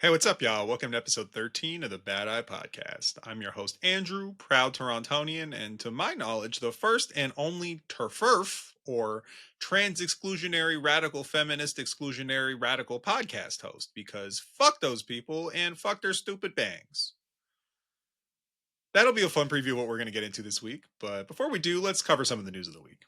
Hey, what's up, y'all? Welcome to episode 13 of the Bad Eye Podcast. I'm your host, Andrew, proud Torontonian, and to my knowledge, the first and only TERFERF, or trans exclusionary radical feminist exclusionary radical podcast host, because fuck those people and fuck their stupid bangs. That'll be a fun preview of what we're going to get into this week, but before we do, let's cover some of the news of the week.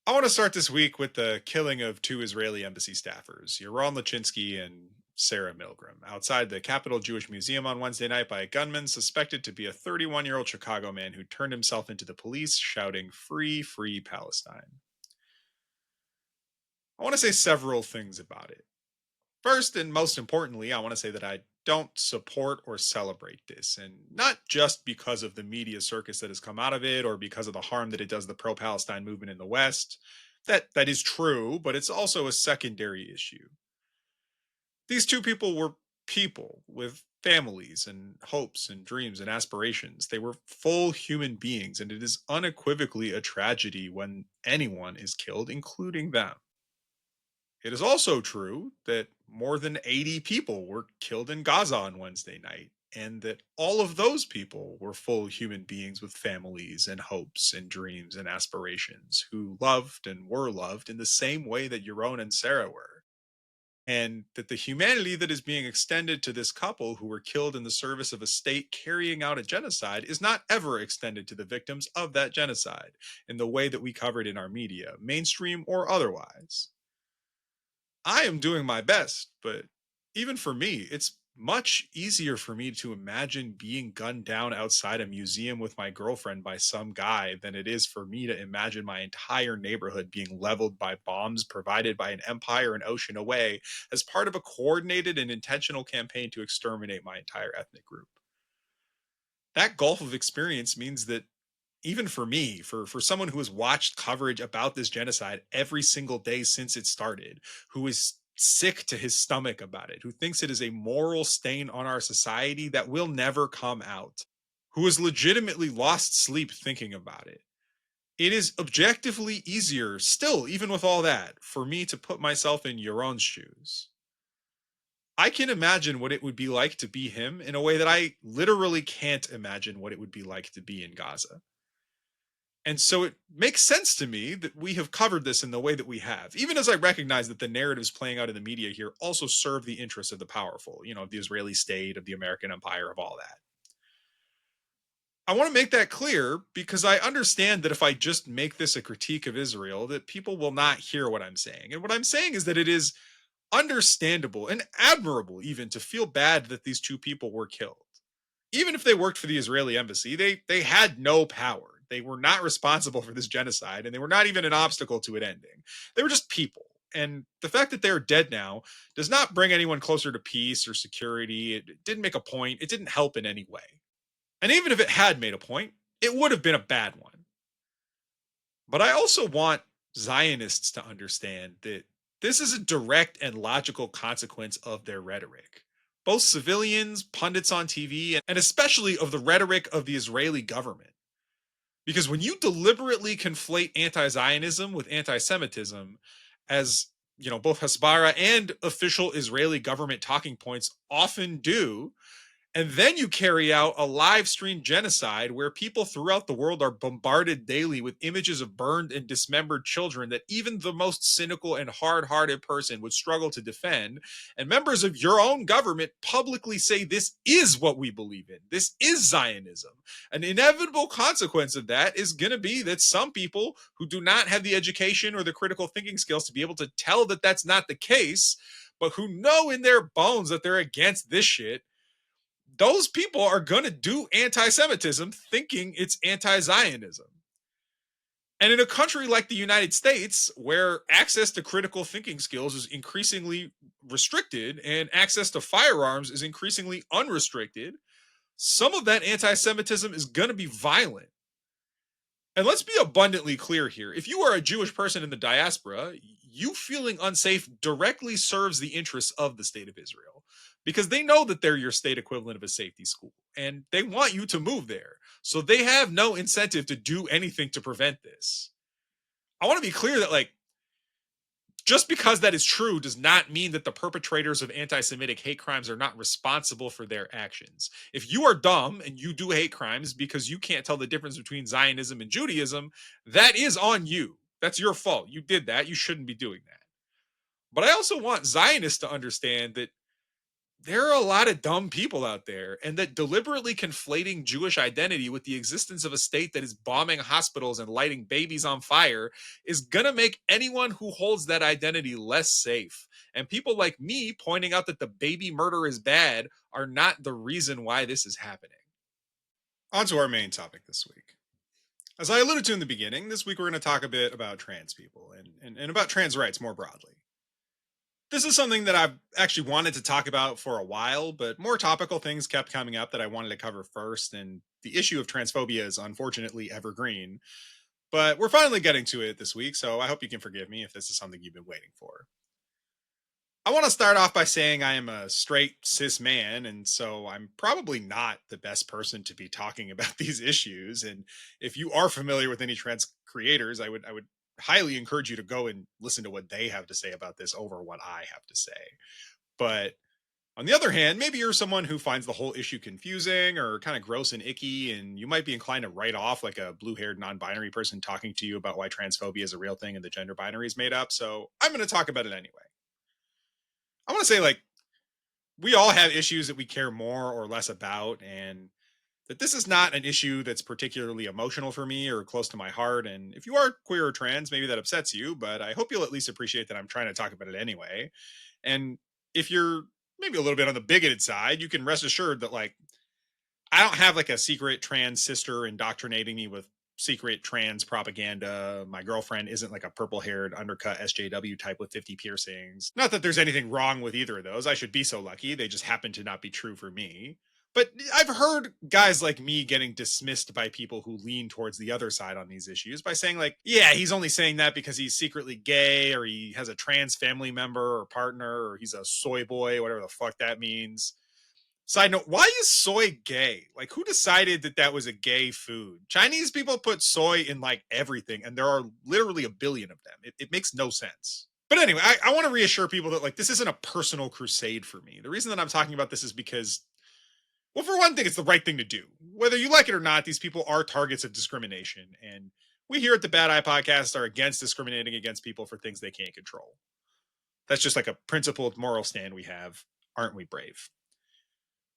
I want to start this week with the killing of two Israeli embassy staffers, Yaron Lachinsky and Sarah Milgram, outside the Capitol Jewish Museum on Wednesday night by a gunman suspected to be a 31-year-old Chicago man who turned himself into the police shouting, "Free, free Palestine." I want to say several things about it. First, and most importantly, I want to say that I don't support or celebrate this, and not just because of the media circus that has come out of it or because of the harm that it does the pro-Palestine movement in the West. That is true, but it's also a secondary issue. These two people were people with families and hopes and dreams and aspirations. They were full human beings, and it is unequivocally a tragedy when anyone is killed, including them. It is also true that more than 80 people were killed in Gaza on Wednesday night, and that all of those people were full human beings with families and hopes and dreams and aspirations who loved and were loved in the same way that Yaron and Sarah were. And that the humanity that is being extended to this couple who were killed in the service of a state carrying out a genocide is not ever extended to the victims of that genocide in the way that we covered in our media, mainstream or otherwise. I am doing my best, but even for me, it's much easier for me to imagine being gunned down outside a museum with my girlfriend by some guy than it is for me to imagine my entire neighborhood being leveled by bombs provided by an empire an ocean away as part of a coordinated and intentional campaign to exterminate my entire ethnic group. That gulf of experience means that even for me, for someone who has watched coverage about this genocide every single day since it started, who is sick to his stomach about it, who thinks it is a moral stain on our society that will never come out, who has legitimately lost sleep thinking about it. It is objectively easier, still, even with all that, for me to put myself in Euron's shoes. I can imagine what it would be like to be him in a way that I literally can't imagine what it would be like to be in Gaza. And so it makes sense to me that we have covered this in the way that we have, even as I recognize that the narratives playing out in the media here also serve the interests of the powerful, of the Israeli state, of the American empire, of all that. I want to make that clear because I understand that if I just make this a critique of Israel, that people will not hear what I'm saying. And what I'm saying is that it is understandable and admirable even to feel bad that these two people were killed. Even if they worked for the Israeli embassy, they had no power. They were not responsible for this genocide, and they were not even an obstacle to it ending. They were just people. And the fact that they're dead now does not bring anyone closer to peace or security. It didn't make a point. It didn't help in any way. And even if it had made a point, it would have been a bad one. But I also want Zionists to understand that this is a direct and logical consequence of their rhetoric. Both civilians, pundits on TV, and especially of the rhetoric of the Israeli government. Because when you deliberately conflate anti Zionism with anti Semitism, as both Hasbara and official Israeli government talking points often do, and then you carry out a live stream genocide where people throughout the world are bombarded daily with images of burned and dismembered children that even the most cynical and hard hearted person would struggle to defend. And members of your own government publicly say this is what we believe in. This is Zionism. An inevitable consequence of that is going to be that some people who do not have the education or the critical thinking skills to be able to tell that that's not the case, but who know in their bones that they're against this shit, those people are going to do anti Semitism thinking it's anti Zionism. And in a country like the United States, where access to critical thinking skills is increasingly restricted and access to firearms is increasingly unrestricted, some of that anti Semitism is going to be violent. And let's be abundantly clear here. If you are a Jewish person in the diaspora, you feeling unsafe directly serves the interests of the state of Israel because they know that they're your state equivalent of a safety school and they want you to move there. So they have no incentive to do anything to prevent this. I want to be clear that, like, Just because that is true does not mean that the perpetrators of anti Semitic hate crimes are not responsible for their actions. If you are dumb and you do hate crimes because you can't tell the difference between Zionism and Judaism, that is on you. That's your fault. You did that. You shouldn't be doing that. But I also want Zionists to understand that there are a lot of dumb people out there, and that deliberately conflating Jewish identity with the existence of a state that is bombing hospitals and lighting babies on fire is going to make anyone who holds that identity less safe. And people like me pointing out that the baby murder is bad are not the reason why this is happening. On to our main topic this week. As I alluded to in the beginning, this week we're going to talk a bit about trans people and about trans rights more broadly. This is something that I've actually wanted to talk about for a while, but more topical things kept coming up that I wanted to cover first, and the issue of transphobia is unfortunately evergreen. But we're finally getting to it this week, so I hope you can forgive me if this is something you've been waiting for. I want to start off by saying I am a straight cis man, and so I'm probably not the best person to be talking about these issues. And if you are familiar with any trans creators, I would highly encourage you to go and listen to what they have to say about this over what I have to say. But on the other hand, maybe you're someone who finds the whole issue confusing or kind of gross and icky, and you might be inclined to write off like a blue-haired non-binary person talking to you about why transphobia is a real thing and the gender binary is made up. So I'm going to talk about it anyway. I want to say, like, we all have issues that we care more or less about, and that this is not an issue that's particularly emotional for me or close to my heart. And if you are queer or trans, maybe that upsets you, but I hope you'll at least appreciate that I'm trying to talk about it anyway. And if you're maybe a little bit on the bigoted side, you can rest assured that, like, I don't have like a secret trans sister indoctrinating me with secret trans propaganda. My girlfriend isn't like a purple haired undercut SJW type with 50 piercings. Not that there's anything wrong with either of those. I should be so lucky. They just happen to not be true for me. But I've heard guys like me getting dismissed by people who lean towards the other side on these issues by saying, like, yeah, he's only saying that because he's secretly gay, or he has a trans family member or partner, or he's a soy boy, whatever the fuck that means. Side note, why is soy gay? Like, who decided that that was a gay food? Chinese people put soy in like everything, and there are literally a billion of them. It makes no sense. But anyway, I want to reassure people that, like, this isn't a personal crusade for me. The reason that I'm talking about this is because, well, for one thing, it's the right thing to do. Whether you like it or not, these people are targets of discrimination. And we here at the Bad Eye Podcast are against discriminating against people for things they can't control. That's just like a principled moral stand we have. Aren't we brave?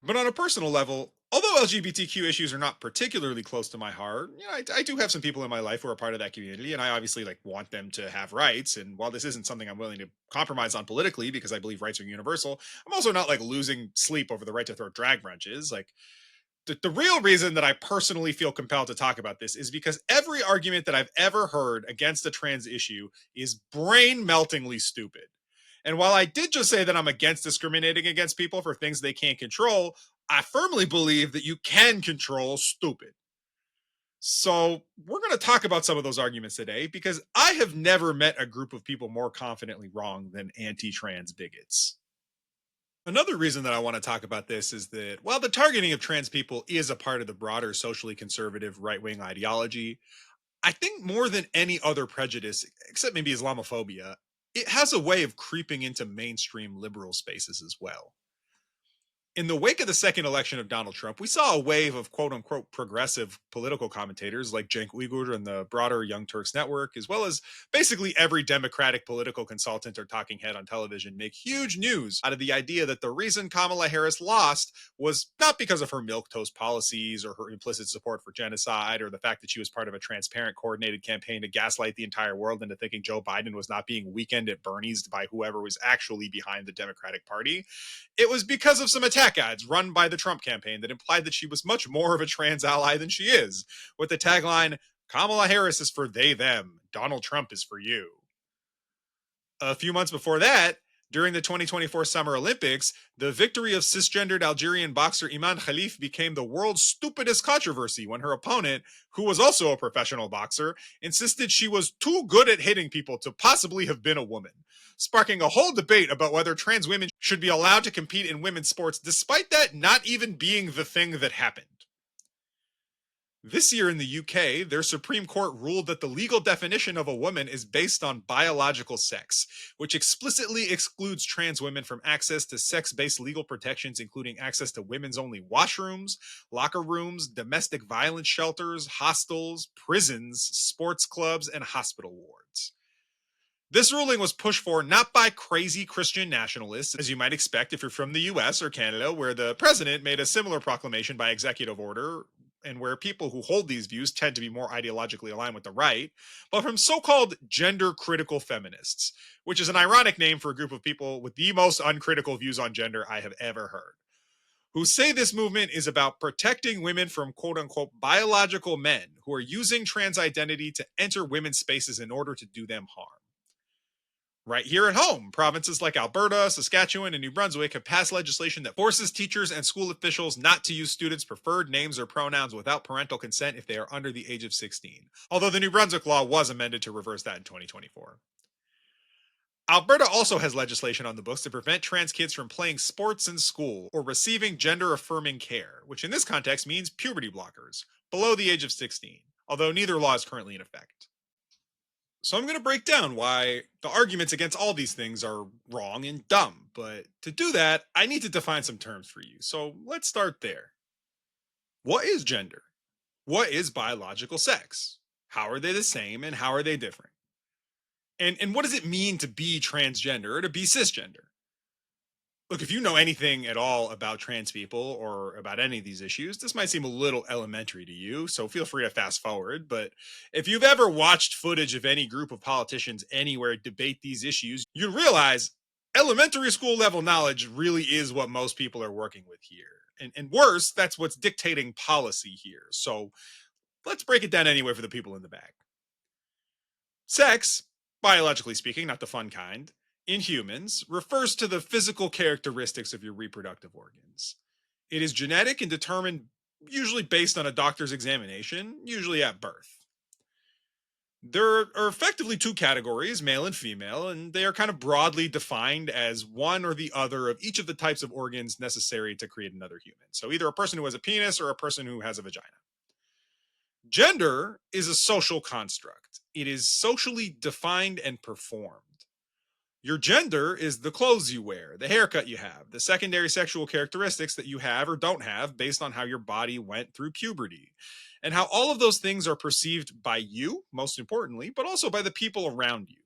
But on a personal level, although LGBTQ issues are not particularly close to my heart, you know, I do have some people in my life who are part of that community, and I obviously like want them to have rights. And while this isn't something I'm willing to compromise on politically because I believe rights are universal, I'm also not like losing sleep over the right to throw drag brunches. Like, the real reason that I personally feel compelled to talk about this is because every argument that I've ever heard against the trans issue is brain meltingly stupid. And while I did just say that I'm against discriminating against people for things they can't control, I firmly believe that you can control stupid. So we're going to talk about some of those arguments today because I have never met a group of people more confidently wrong than anti-trans bigots. Another reason that I want to talk about this is that while the targeting of trans people is a part of the broader socially conservative right-wing ideology, I think more than any other prejudice, except maybe Islamophobia, it has a way of creeping into mainstream liberal spaces as well. In the wake of the second election of Donald Trump, we saw a wave of quote unquote progressive political commentators like Cenk Uygur and the broader Young Turks Network, as well as basically every Democratic political consultant or talking head on television, make huge news out of the idea that the reason Kamala Harris lost was not because of her milquetoast policies or her implicit support for genocide or the fact that she was part of a transparent, coordinated campaign to gaslight the entire world into thinking Joe Biden was not being weekend at Bernie's by whoever was actually behind the Democratic Party. It was because of some attack ads run by the Trump campaign that implied that she was much more of a trans ally than she is, with the tagline, Kamala Harris is for they, them. Donald Trump is for you. A few months before that, during the 2024 Summer Olympics, the victory of cisgendered Algerian boxer Iman Khalif became the world's stupidest controversy when her opponent, who was also a professional boxer, insisted she was too good at hitting people to possibly have been a woman, sparking a whole debate about whether trans women should be allowed to compete in women's sports, despite that not even being the thing that happened. This year in the UK, their Supreme Court ruled that the legal definition of a woman is based on biological sex, which explicitly excludes trans women from access to sex based legal protections, including access to women's only washrooms, locker rooms, domestic violence shelters, hostels, prisons, sports clubs, and hospital wards. This ruling was pushed for not by crazy Christian nationalists, as you might expect if you're from the US or Canada, where the president made a similar proclamation by executive order, and where people who hold these views tend to be more ideologically aligned with the right, but from so called gender critical feminists, which is an ironic name for a group of people with the most uncritical views on gender I have ever heard, who say this movement is about protecting women from quote unquote biological men who are using trans identity to enter women's spaces in order to do them harm. Right here at home, provinces like Alberta, Saskatchewan, and New Brunswick have passed legislation that forces teachers and school officials not to use students' preferred names or pronouns without parental consent if they are under the age of 16. Although the New Brunswick law was amended to reverse that in 2024. Alberta also has legislation on the books to prevent trans kids from playing sports in school or receiving gender affirming care, which in this context means puberty blockers, below the age of 16, although neither law is currently in effect. So I'm going to break down why the arguments against all these things are wrong and dumb. But to do that, I need to define some terms for you. So let's start there. What is gender? What is biological sex? How are they the same and how are they different? And what does it mean to be transgender or to be cisgender? Look, if you know anything at all about trans people or about any of these issues, this might seem a little elementary to you, so feel free to fast forward. But if you've ever watched footage of any group of politicians anywhere debate these issues, you realize elementary school level knowledge really is what most people are working with here. And worse, that's what's dictating policy here. So let's break it down anyway for the people in the back. Sex, biologically speaking, not the fun kind, in humans refers to the physical characteristics of your reproductive organs. It is genetic and determined usually based on a doctor's examination, usually at birth. There are effectively two categories, male and female, and they are kind of broadly defined as one or the other of each of the types of organs necessary to create another human. So either a person who has a penis or a person who has a vagina. Gender is a social construct. It is socially defined and performed. Your gender is the clothes you wear, the haircut you have, the secondary sexual characteristics that you have or don't have based on how your body went through puberty, and how all of those things are perceived by you, most importantly, but also by the people around you.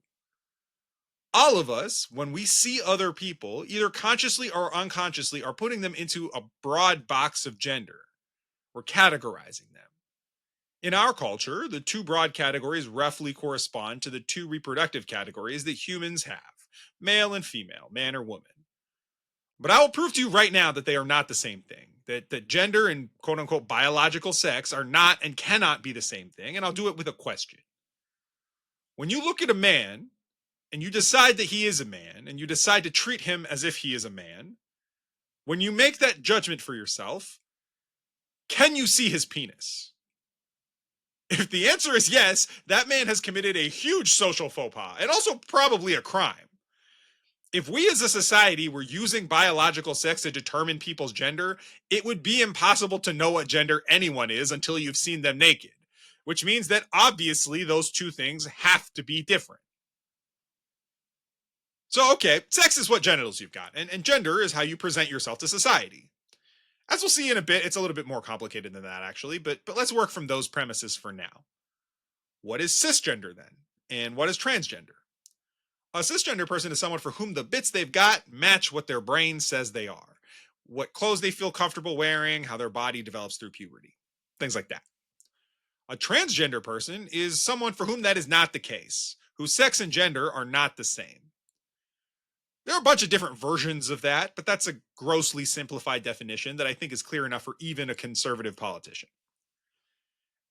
All of us, when we see other people, either consciously or unconsciously, are putting them into a broad box of gender. We're categorizing them. In our culture, the two broad categories roughly correspond to the two reproductive categories that humans have, male and female, man or woman. But I will prove to you right now that they are not the same thing, that gender and quote unquote biological sex are not and cannot be the same thing, and I'll do it with a question. When you look at a man and you decide that he is a man and you decide to treat him as if he is a man, when you make that judgment for yourself, can you see his penis? If the answer is yes, that man has committed a huge social faux pas and also probably a crime. If we as a society were using biological sex to determine people's gender, it would be impossible to know what gender anyone is until you've seen them naked, which means that obviously those two things have to be different. So, okay, sex is what genitals you've got, and gender is how you present yourself to society. As we'll see in a bit, it's a little bit more complicated than that, actually, but let's work from those premises for now. What is cisgender then? And what is transgender? A cisgender person is someone for whom the bits they've got match what their brain says they are, what clothes they feel comfortable wearing, how their body develops through puberty, things like that. A transgender person is someone for whom that is not the case, whose sex and gender are not the same. There are a bunch of different versions of that, but that's a grossly simplified definition that I think is clear enough for even a conservative politician.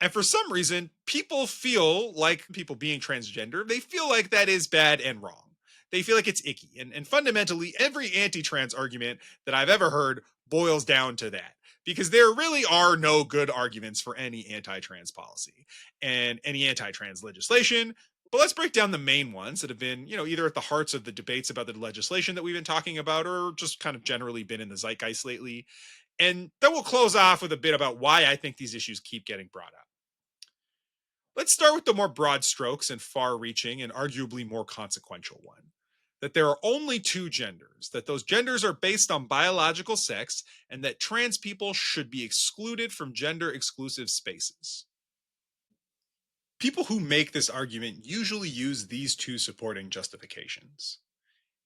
And for some reason, people feel like people being transgender, they feel like that is bad and wrong. They feel like it's icky. And fundamentally, every anti trans argument that I've ever heard boils down to that. Because there really are no good arguments for any anti trans policy and any anti trans legislation. But let's break down the main ones that have been, either at the hearts of the debates about the legislation that we've been talking about or just kind of generally been in the zeitgeist lately. And then we'll close off with a bit about why I think these issues keep getting brought up. Let's start with the more broad strokes and far reaching and arguably more consequential one, that there are only two genders, that those genders are based on biological sex, and that trans people should be excluded from gender exclusive spaces. People who make this argument usually use these two supporting justifications.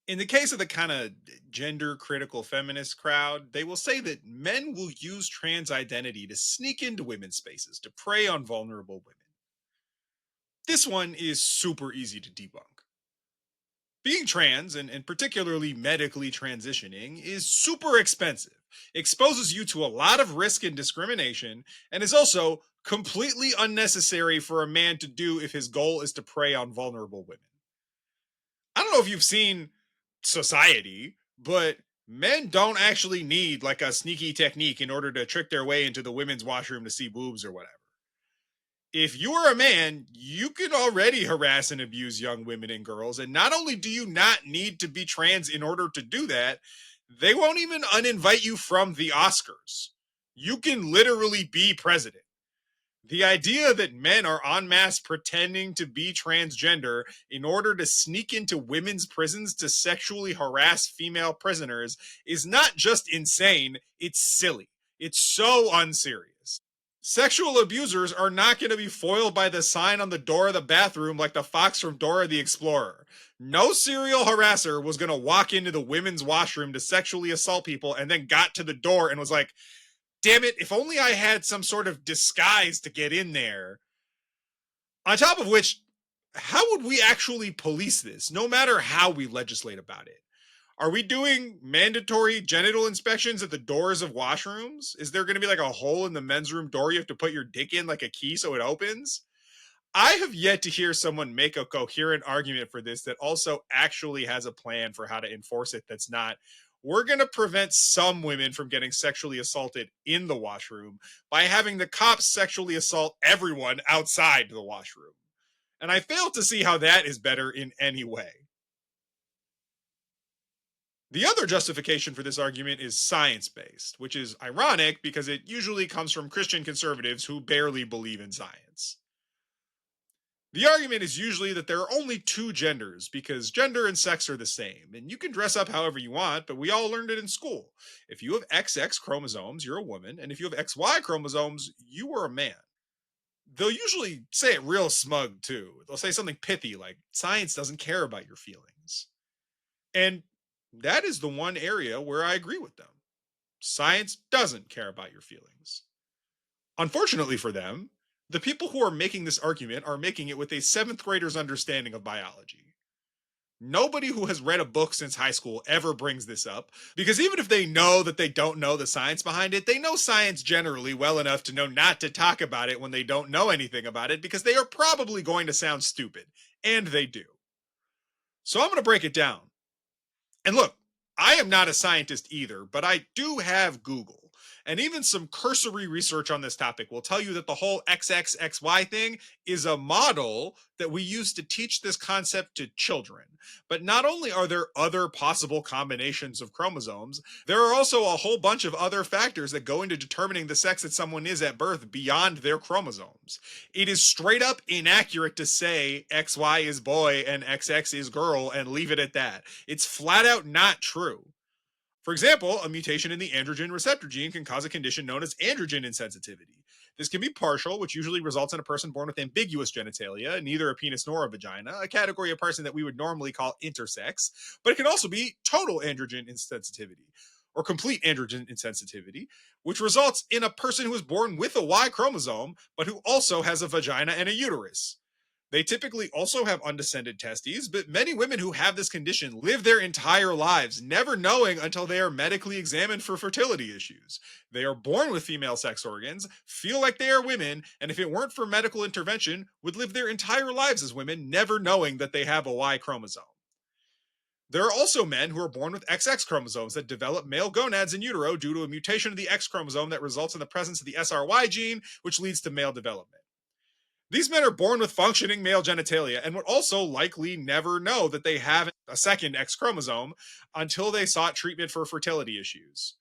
In the case of the kind of gender critical feminist crowd, they will say that men will use trans identity to sneak into women's spaces to prey on vulnerable women. This one is super easy to debunk. Being trans, and particularly medically transitioning, is super expensive, exposes you to a lot of risk and discrimination, and is also completely unnecessary for a man to do if his goal is to prey on vulnerable women. I don't know if you've seen Society, but men don't actually need like a sneaky technique in order to trick their way into the women's washroom to see boobs or whatever. If you're a man, you can already harass and abuse young women and girls. And not only do you not need to be trans in order to do that, they won't even uninvite you from the Oscars. You can literally be president. The idea that men are en masse pretending to be transgender in order to sneak into women's prisons to sexually harass female prisoners is not just insane, it's silly. It's so unserious. Sexual abusers are not going to be foiled by the sign on the door of the bathroom like the fox from Dora the Explorer. No serial harasser was going to walk into the women's washroom to sexually assault people and then got to the door and was like, damn it, if only I had some sort of disguise to get in there. On top of which, how would we actually police this, no matter how we legislate about it? Are we doing mandatory genital inspections at the doors of washrooms? Is there going to be like a hole in the men's room door you have to put your dick in like a key so it opens? I have yet to hear someone make a coherent argument for this that also actually has a plan for how to enforce it that's not, we're going to prevent some women from getting sexually assaulted in the washroom by having the cops sexually assault everyone outside the washroom. And I fail to see how that is better in any way. The other justification for this argument is science based, which is ironic because it usually comes from Christian conservatives who barely believe in science. The argument is usually that there are only two genders because gender and sex are the same, and you can dress up however you want, but we all learned it in school. If you have XX chromosomes, you're a woman, and if you have XY chromosomes, you are a man. They'll usually say it real smug too. They'll say something pithy like, science doesn't care about your feelings. And that is the one area where I agree with them. Science doesn't care about your feelings. Unfortunately for them, the people who are making this argument are making it with a seventh grader's understanding of biology. Nobody who has read a book since high school ever brings this up, because even if they know that they don't know the science behind it, they know science generally well enough to know not to talk about it when they don't know anything about it, because they are probably going to sound stupid. And they do. So I'm going to break it down. And look, I am not a scientist either, but I do have Google. And even some cursory research on this topic will tell you that the whole XXXY thing is a model that we use to teach this concept to children. But not only are there other possible combinations of chromosomes, there are also a whole bunch of other factors that go into determining the sex that someone is at birth beyond their chromosomes. It is straight up inaccurate to say XY is boy and XX is girl and leave it at that. It's flat out not true. For example, a mutation in the androgen receptor gene can cause a condition known as androgen insensitivity. This can be partial, which usually results in a person born with ambiguous genitalia, neither a penis nor a vagina, a category of person that we would normally call intersex, but it can also be total androgen insensitivity or complete androgen insensitivity, which results in a person who is born with a Y chromosome, but who also has a vagina and a uterus. They typically also have undescended testes, but many women who have this condition live their entire lives never knowing until they are medically examined for fertility issues. They are born with female sex organs, feel like they are women, and if it weren't for medical intervention, would live their entire lives as women, never knowing that they have a Y chromosome. There are also men who are born with XX chromosomes that develop male gonads in utero due to a mutation of the X chromosome that results in the presence of the SRY gene, which leads to male development. These men are born with functioning male genitalia and would also likely never know that they have a second X chromosome until they sought treatment for fertility issues.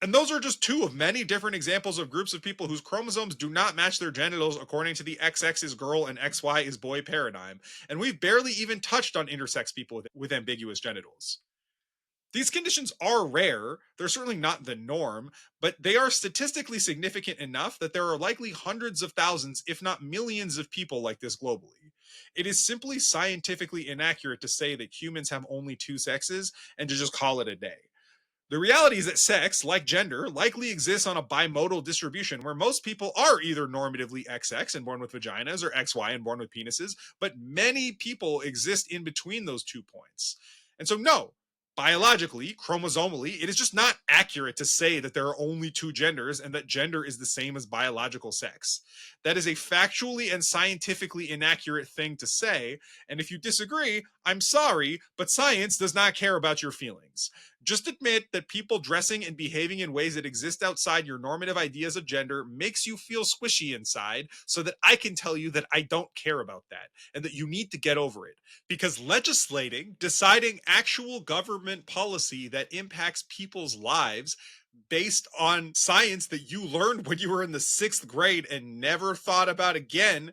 And those are just two of many different examples of groups of people whose chromosomes do not match their genitals according to the XX is girl and XY is boy paradigm. And we've barely even touched on intersex people with ambiguous genitals. These conditions are rare. They're certainly not the norm, but they are statistically significant enough that there are likely hundreds of thousands, if not millions, of people like this globally. It is simply scientifically inaccurate to say that humans have only two sexes and to just call it a day. The reality is that sex, like gender, likely exists on a bimodal distribution where most people are either normatively XX and born with vaginas or XY and born with penises, but many people exist in between those 2 points. And so, no, biologically, chromosomally, it is just not accurate to say that there are only two genders and that gender is the same as biological sex. That is a factually and scientifically inaccurate thing to say. And if you disagree, I'm sorry, but science does not care about your feelings. Just admit that people dressing and behaving in ways that exist outside your normative ideas of gender makes you feel squishy inside so that I can tell you that I don't care about that and that you need to get over it. Because legislating, deciding actual government policy that impacts people's lives based on science that you learned when you were in the 6th grade and never thought about again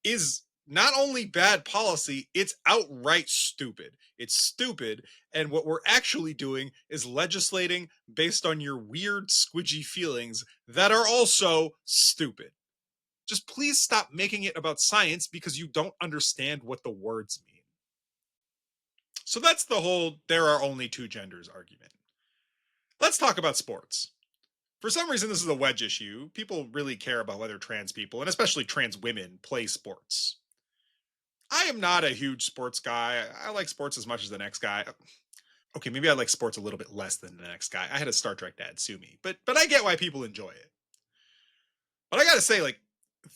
is not only bad policy, it's outright stupid. It's stupid. And what we're actually doing is legislating based on your weird, squidgy feelings that are also stupid. Just please stop making it about science because you don't understand what the words mean. So that's the whole there are only two genders argument. Let's talk about sports. For some reason, this is a wedge issue. People really care about whether trans people, and especially trans women, play sports. I am not a huge sports guy. I like sports as much as the next guy. Okay, maybe I like sports a little bit less than the next guy. I had a Star Trek dad sue me, but I get why people enjoy it. But I gotta say, like,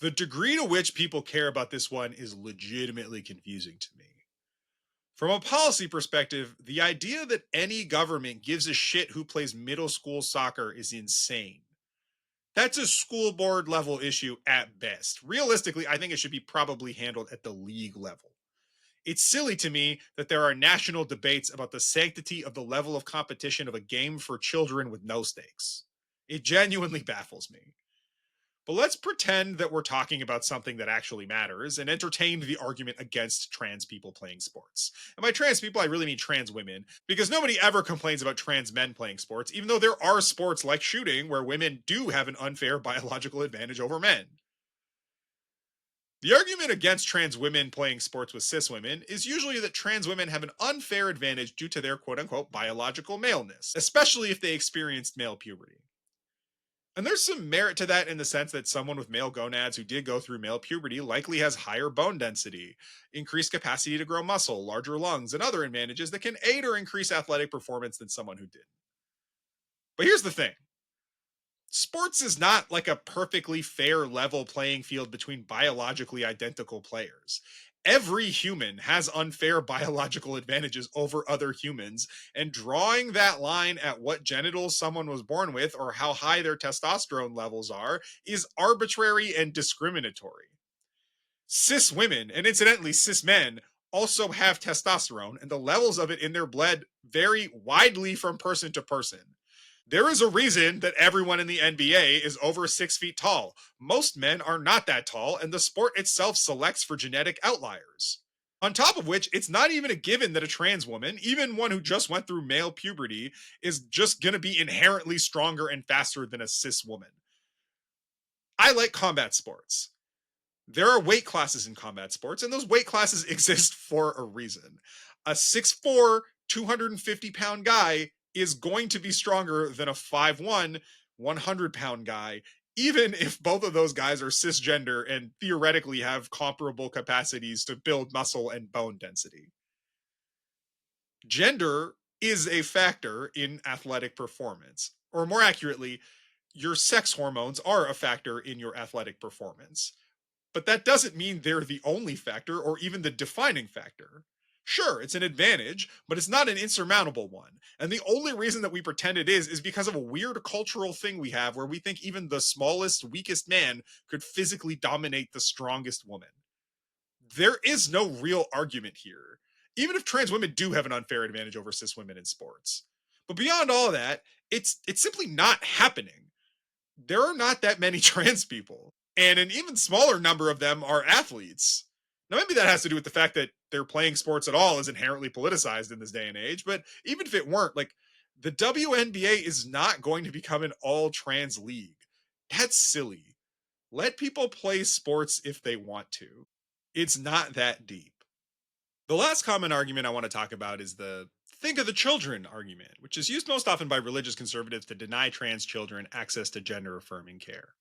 the degree to which people care about this one is legitimately confusing to me. From a policy perspective, the idea that any government gives a shit who plays middle school soccer is insane. That's a school board level issue at best. Realistically, I think it should be probably handled at the league level. It's silly to me that there are national debates about the sanctity of the level of competition of a game for children with no stakes. It genuinely baffles me. But let's pretend that we're talking about something that actually matters and entertain the argument against trans people playing sports. And by trans people, I really mean trans women, because nobody ever complains about trans men playing sports, even though there are sports like shooting where women do have an unfair biological advantage over men. The argument against trans women playing sports with cis women is usually that trans women have an unfair advantage due to their quote unquote biological maleness, especially if they experienced male puberty. And there's some merit to that in the sense that someone with male gonads who did go through male puberty likely has higher bone density, increased capacity to grow muscle, larger lungs, and other advantages that can aid or increase athletic performance than someone who didn't. But here's the thing. Sports is not like a perfectly fair level playing field between biologically identical players. Every human has unfair biological advantages over other humans, and drawing that line at what genitals someone was born with or how high their testosterone levels are is arbitrary and discriminatory. Cis women, and incidentally, cis men, also have testosterone, and the levels of it in their blood vary widely from person to person. There is a reason that everyone in the NBA is over 6 feet tall. Most men are not that tall, and the sport itself selects for genetic outliers. On top of which, it's not even a given that a trans woman, even one who just went through male puberty, is just going to be inherently stronger and faster than a cis woman. I like combat sports. There are weight classes in combat sports, and those weight classes exist for a reason. A 6'4, 250-pound guy is going to be stronger than a 5'1, 100-pound guy, even if both of those guys are cisgender and theoretically have comparable capacities to build muscle and bone density. Gender is a factor in athletic performance, or more accurately, your sex hormones are a factor in your athletic performance. But that doesn't mean they're the only factor or even the defining factor. Sure, it's an advantage, but it's not an insurmountable one. And the only reason that we pretend it is because of a weird cultural thing we have where we think even the smallest, weakest man could physically dominate the strongest woman. There is no real argument here, even if trans women do have an unfair advantage over cis women in sports. But beyond all of that, it's simply not happening. There are not that many trans people, and an even smaller number of them are athletes. Now, maybe that has to do with the fact that they're playing sports at all is inherently politicized in this day and age. But even if it weren't, like the WNBA is not going to become an all trans league. That's silly. Let people play sports if they want to. It's not that deep. The last common argument I want to talk about is the think of the children argument, which is used most often by religious conservatives to deny trans children access to gender affirming care.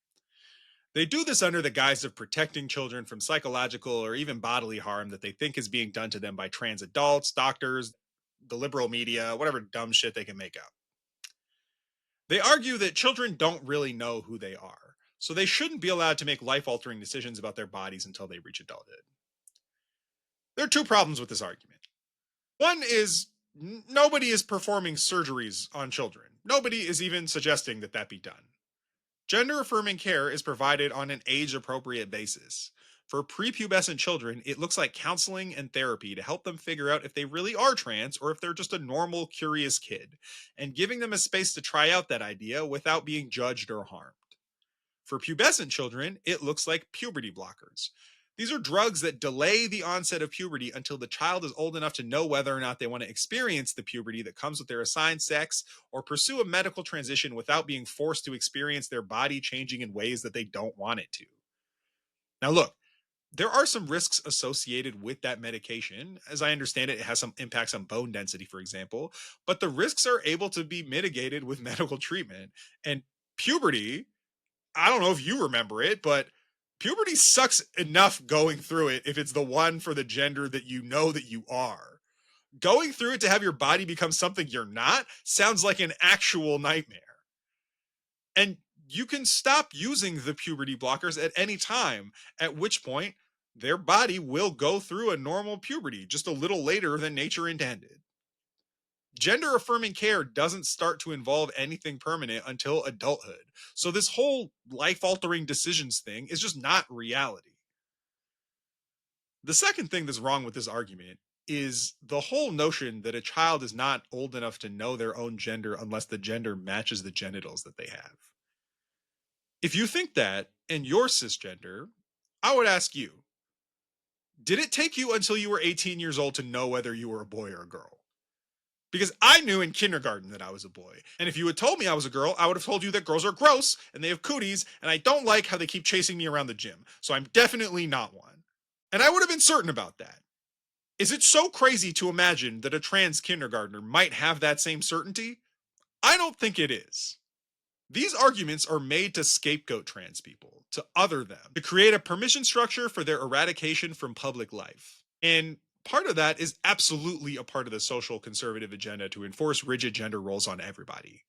They do this under the guise of protecting children from psychological or even bodily harm that they think is being done to them by trans adults, doctors, the liberal media, whatever dumb shit they can make up. They argue that children don't really know who they are, so they shouldn't be allowed to make life altering decisions about their bodies until they reach adulthood. There are two problems with this argument. One is nobody is performing surgeries on children. Nobody is even suggesting that that be done. Gender affirming care is provided on an age appropriate basis. For prepubescent children, it looks like counseling and therapy to help them figure out if they really are trans or if they're just a normal, curious kid, and giving them a space to try out that idea without being judged or harmed. For pubescent children, it looks like puberty blockers. These are drugs that delay the onset of puberty until the child is old enough to know whether or not they want to experience the puberty that comes with their assigned sex or pursue a medical transition without being forced to experience their body changing in ways that they don't want it to. Now, look, there are some risks associated with that medication. As I understand it, it has some impacts on bone density, for example, but the risks are able to be mitigated with medical treatment. And puberty, I don't know if you remember it, but puberty sucks enough going through it if it's the one for the gender that you know that you are. Going through it to have your body become something you're not sounds like an actual nightmare. And you can stop using the puberty blockers at any time, at which point their body will go through a normal puberty just a little later than nature intended. Gender affirming care doesn't start to involve anything permanent until adulthood. So this whole life altering decisions thing is just not reality. The second thing that's wrong with this argument is the whole notion that a child is not old enough to know their own gender unless the gender matches the genitals that they have. If you think that and you're cisgender, I would ask you, did it take you until you were 18 years old to know whether you were a boy or a girl? Because I knew in kindergarten that I was a boy. And if you had told me I was a girl, I would have told you that girls are gross and they have cooties, and I don't like how they keep chasing me around the gym. So I'm definitely not one. And I would have been certain about that. Is it so crazy to imagine that a trans kindergartner might have that same certainty? I don't think it is. These arguments are made to scapegoat trans people, to other them, to create a permission structure for their eradication from public life. And part of that is absolutely a part of the social conservative agenda to enforce rigid gender roles on everybody.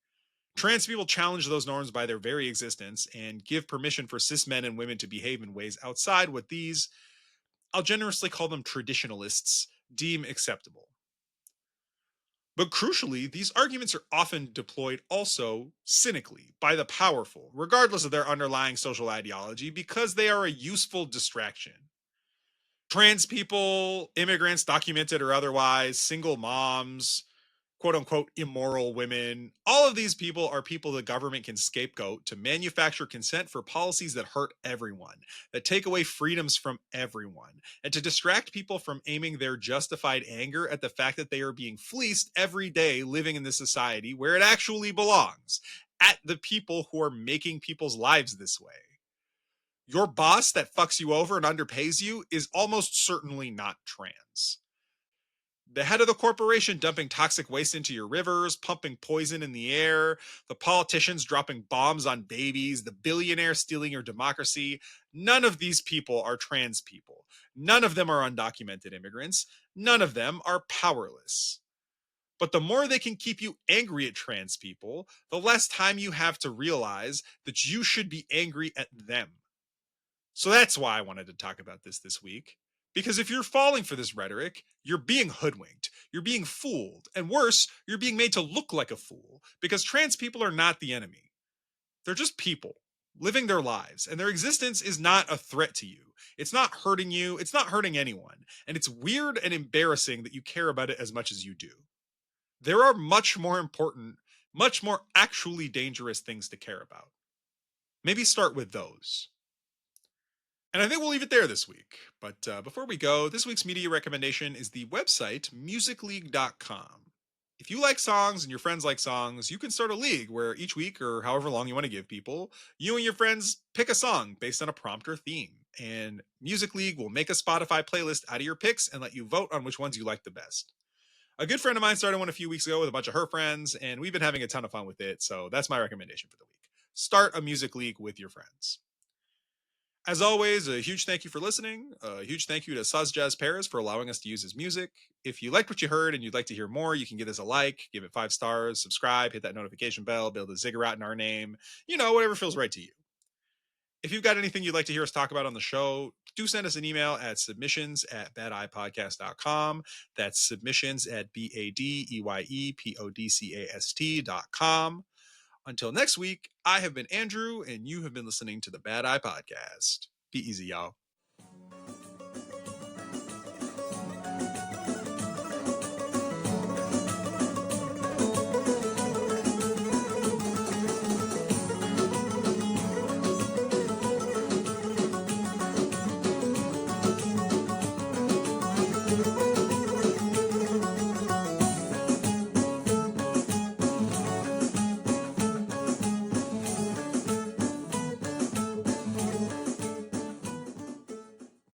Trans people challenge those norms by their very existence and give permission for cis men and women to behave in ways outside what these, I'll generously call them traditionalists, deem acceptable. But crucially, these arguments are often deployed also cynically by the powerful, regardless of their underlying social ideology, because they are a useful distraction. Trans people, immigrants, documented or otherwise, single moms, quote unquote immoral women, all of these people are people the government can scapegoat to manufacture consent for policies that hurt everyone, that take away freedoms from everyone, and to distract people from aiming their justified anger at the fact that they are being fleeced every day living in this society where it actually belongs, at the people who are making people's lives this way. Your boss that fucks you over and underpays you is almost certainly not trans. The head of the corporation dumping toxic waste into your rivers, pumping poison in the air, the politicians dropping bombs on babies, the billionaire stealing your democracy. None of these people are trans people. None of them are undocumented immigrants. None of them are powerless. But the more they can keep you angry at trans people, the less time you have to realize that you should be angry at them. So that's why I wanted to talk about this week. Because if you're falling for this rhetoric, you're being hoodwinked, you're being fooled, and worse, you're being made to look like a fool because trans people are not the enemy. They're just people living their lives, and their existence is not a threat to you. It's not hurting you, it's not hurting anyone, and it's weird and embarrassing that you care about it as much as you do. There are much more important, much more actually dangerous things to care about. Maybe start with those. And I think we'll leave it there this week. But before we go, this week's media recommendation is the website musicleague.com. If you like songs and your friends like songs, you can start a league where each week or however long you want to give people, you and your friends pick a song based on a prompt or theme. And Music League will make a Spotify playlist out of your picks and let you vote on which ones you like the best. A good friend of mine started one a few weeks ago with a bunch of her friends, and we've been having a ton of fun with it. So that's my recommendation for the week. Start a music league with your friends. As always, a huge thank you for listening. A huge thank you to Saz Jazz Paris for allowing us to use his music. If you liked what you heard and you'd like to hear more, you can give us a like, give it 5 stars, subscribe, hit that notification bell, build a ziggurat in our name, whatever feels right to you. If you've got anything you'd like to hear us talk about on the show, do send us an email at submissions@badeyepodcast.com. That's submissions at BADEYEPODCAST.com. Until next week, I have been Andrew, and you have been listening to the Bad Eye Podcast. Be easy, y'all.